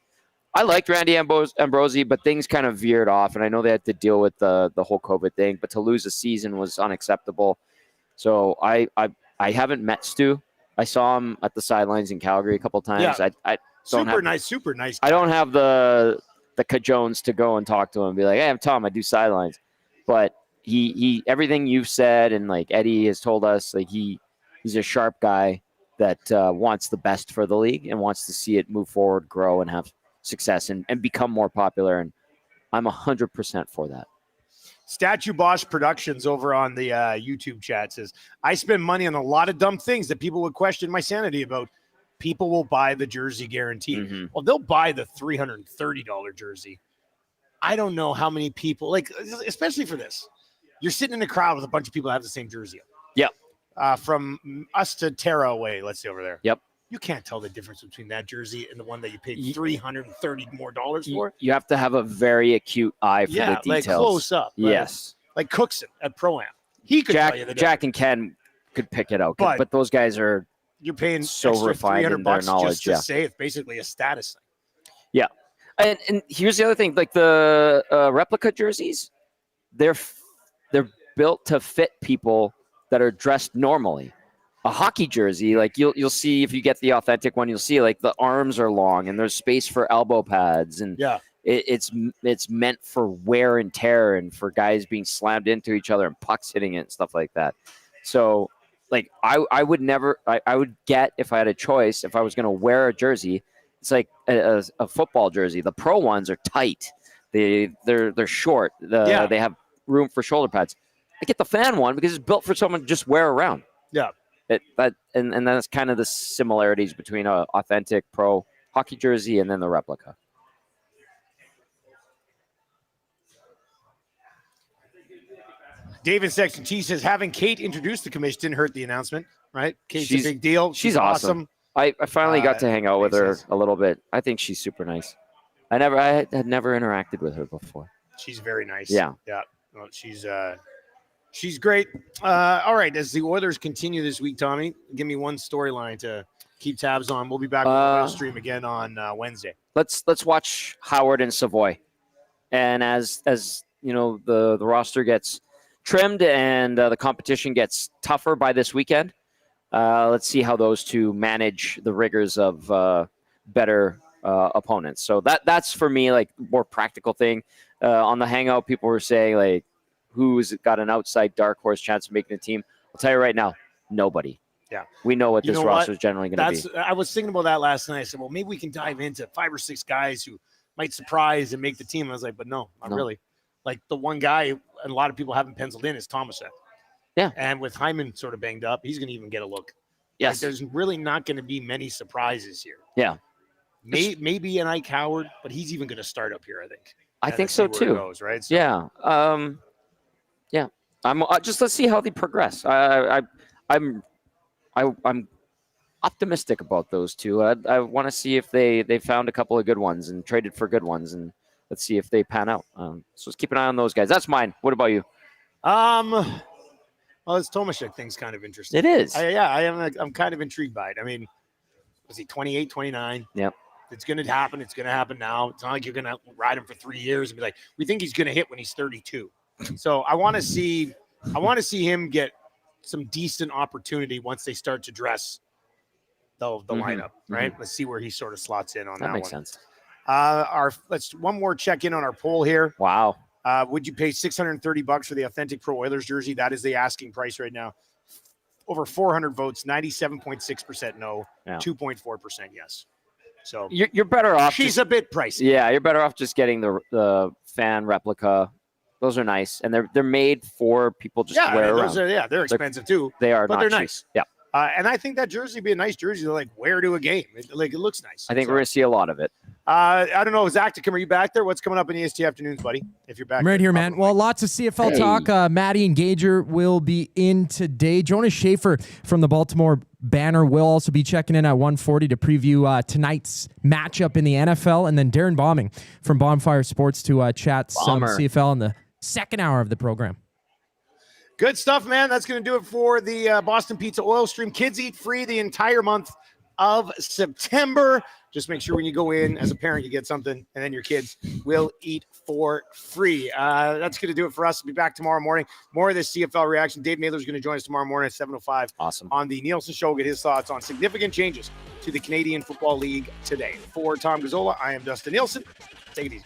I liked Randy Ambrosie, but things kind of veered off, and I know they had to deal with the whole COVID thing, but to lose a season was unacceptable. So I haven't met Stu. I saw him at the sidelines in Calgary a couple times. Yeah. Super nice. I don't have the cajones to go and talk to him and be like, hey, I'm Tom, I do sidelines. But he everything you've said and like Eddie has told us, like he's a sharp guy that wants the best for the league and wants to see it move forward, grow, and have success and become more popular. And I'm 100% for that. Statue Bosch Productions over on the YouTube chat says, I spend money on a lot of dumb things that people would question my sanity about. People will buy the jersey guarantee. Mm-hmm. Well, they'll buy the $330 jersey. I don't know how many people, like, especially for this. You're sitting in a crowd with a bunch of people that have the same jersey. Yep. From us to Tara away, let's see over there. Yep. You can't tell the difference between that jersey and the one that you paid $330 more for. You have to have a very acute eye for the details. Like close up. Right? Yes. Like Cookson at Pro-Am. He could tell you the difference. Jack and Ken could pick it out, but those guys are you're paying so refined in their knowledge. Just to say it's basically a status thing. Yeah. And here's the other thing, like the replica jerseys, they're built to fit people that are dressed normally. a hockey jersey, like you'll see if you get the authentic one, you'll see like the arms are long and there's space for elbow pads, and it's meant for wear and tear and for guys being slammed into each other and pucks hitting it and stuff like that. So like I would never I would get, if I had a choice, if I was going to wear a jersey, it's like a football jersey. The pro ones are tight. They're short. They have room for shoulder pads. I get the fan one because it's built for someone to just wear around. Yeah. And that's kind of the similarities between an authentic pro hockey jersey and then the replica. David Sexton T says having Kate introduce the commission didn't hurt the announcement, right? Kate's a big deal. She's awesome. I finally got to hang out with her a little bit. I think she's super nice. I had never interacted with her before. She's very nice. Yeah. Yeah. Well, she's great. All right. As the Oilers continue this week, Tommy, give me one storyline to keep tabs on. We'll be back on the stream again on Wednesday. Let's watch Howard and Savoy. And as you know, the roster gets trimmed and the competition gets tougher by this weekend. Let's see how those two manage the rigors of better opponents. So that's for me, like, more practical thing. On the hangout, people were saying, like, who's got an outside dark horse chance of making the team? I'll tell you right now, nobody. Yeah. We know what this roster is generally going to be. I was thinking about that last night. I said, well, maybe we can dive into 5 or 6 guys who might surprise and make the team. I was like, but no, not really. Like, the one guy, and a lot of people haven't penciled in, is Thomasek. Yeah. And with Hyman sort of banged up, he's going to even get a look. Yes. Like, there's really not going to be many surprises here. Yeah. Maybe an Ike Howard, but he's even going to start up here, I think. I think so too. Goes, right? So, yeah. Yeah. I'm just, let's see how they progress. I'm optimistic about those two. I want to see if they found a couple of good ones and traded for good ones, and let's see if they pan out. So let's keep an eye on those guys. That's mine. What about you? Well, this Tomashek thing's kind of interesting. It is. I'm kind of intrigued by it. I mean, was he 28, 29? Yep. It's going to happen. It's going to happen now. It's not like you're going to ride him for 3 years and be like, we think he's going to hit when he's 32. So I want to see him get some decent opportunity once they start to dress the lineup, right? Let's see where he sort of slots in on that one. That makes sense. Let's one more check in on our poll here. Wow. Would you pay $630 for the authentic Pro Oilers jersey? That is the asking price right now. Over 400 votes, 97.6% no, 2.4% yes. So you're better off. She's a bit pricey. Yeah, you're better off just getting the fan replica. Those are nice, and they're made for people just to wear around. They're expensive too. They are, but not they're cheap. nice. Yeah. And I think that jersey would be a nice jersey to, like, wear to a game. It looks nice. I think we're going to see a lot of it. I don't know. Zacticum, are you back there? What's coming up in EST afternoons, buddy? If you're back, I'm right here, man. Well, lots of CFL talk. Maddie and Gager will be in today. Jonas Schaefer from the Baltimore Banner will also be checking in at 1:40 to preview tonight's matchup in the NFL. And then Darren Bombing from Bonfire Sports to chat some CFL in the second hour of the program. Good stuff, man. That's going to do it for the Boston Pizza Oil Stream. Kids eat free the entire month of September. Just make sure when you go in as a parent, you get something, and then your kids will eat for free. That's going to do it for us. We'll be back tomorrow morning. More of this CFL reaction. Dave Naylor is going to join us tomorrow morning at 7:05. Awesome. On the Nielsen Show, get his thoughts on significant changes to the Canadian Football League today. For Tom Gazzola, I am Dustin Nielson. Take it easy.